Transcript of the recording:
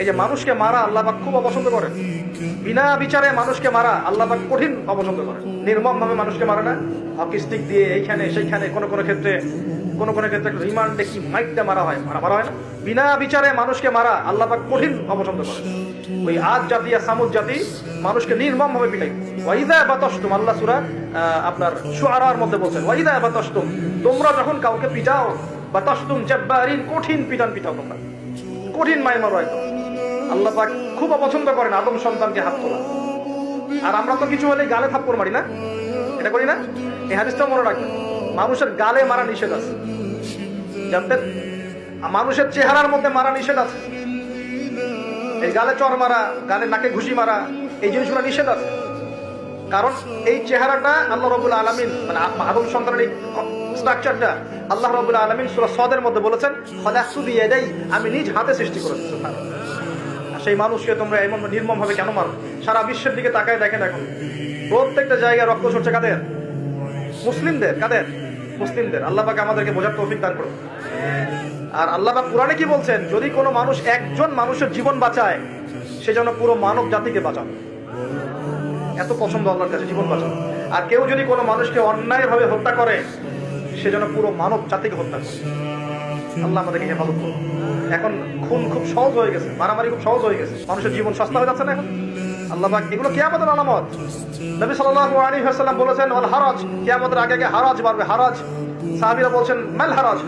এই যে মানুষকে মারা আল্লাহ পাক খুব অপছন্দ করেন। বিনা বিচারে মানুষকে মারা আল্লাহ পাক কঠিন অপছন্দ করেন। নির্মম ভাবে মানুষকে মারে না, হকি স্টিক দিয়ে এইখানে সেইখানে, কোন কোন ক্ষেত্রে রিমান্ডে কি মাইকটা মারা হয় না। বিনা বিচারে মানুষকে মারা আল্লাহ পাক কঠিন অপছন্দ করেন। ওই আদ জাতি আর সামুদ জাতি মানুষকে নির্মম ভাবে পিটাই। ওয়াইদা বাতাসতুম, আল্লাহ সূরা আপনার শুআরার মধ্যে বলছেন, ওয়াইদা বাতাসতুম, তোমরা যখন কাউকে পিটাও, বাতাসতুম জাব্বারিন, কঠিন পিটাও তোমরা, কঠিন মাই মারো একদম। আল্লাহ পাক খুব অপছন্দ করেন আদম সন্তানকে হাত তোলা। আর আমরা তো কিছু হলে গালে থাপ্পড় মারি না, এটা করি না? এই হাদিসটা মনে রাখবেন, মানুষের গালে মারা নিষেধ আছে, জানতেন? মানুষের চেহারার মধ্যে মারা নিষেধ আছে। এই গালে চর মারা, গালে নাকে ঘুষি মারা, এই জিনিসগুলো নিষেধ আছে। কারণ এই চেহারাটা আল্লাহ রাব্বুল আলামিন, মানে আদম সন্তানের এই স্ট্রাকচারটা আল্লাহ রাব্বুল আলামিন সূরা সদের মধ্যে বলেছেন, খালাকতু বিয়াদাই, আমি নিজ হাতে সৃষ্টি করেছি। সুবহানাল্লাহ। সেই মানুষকে তোমরা এমন নির্মম ভাবে কেন মারো? সারা বিশ্বের দিকে তাকায় দেখেন, এখন প্রত্যেকটা জায়গায় রক্ত ঝরছে কাদের? মুসলিমদের। কাদের? মুসলিমদের। আল্লাহ পাক আমাদেরকে বোঝার তৌফিক দান করুন। আর আল্লাহ পাক কুরআনে কি বলছেন? যদি কোনো মানুষ একজন মানুষের জীবন বাঁচায়, সে যেন পুরো মানব জাতিকে বাঁচান। এত পছন্দ আল্লাহর কাছে জীবন বাঁচানো। আর কেউ যদি কোনো মানুষকে অন্যায় ভাবে হত্যা করে, সে যেন পুরো মানব জাতিকে হত্যা করে। আল্লাহ আমাদেরকে হেফাজত করুন। এখন খুন খুব সহজ হয়ে গেছে, মারামারি খুব সহজ হয়ে গেছে, মানুষের জীবন সস্তা হয়ে যাচ্ছে না এখন। আল্লাহ পাক এগুলো কিয়ামতের আলামত। নবী সাল্লাল্লাহু আলাইহি ওয়াসাল্লাম বলেছেন, ওয়াল হারাজ, কিয়ামতের আগে আগে হারাজ বাড়বে, হারাজ। সাহাবীরা বলছেন, মাল হারাজ?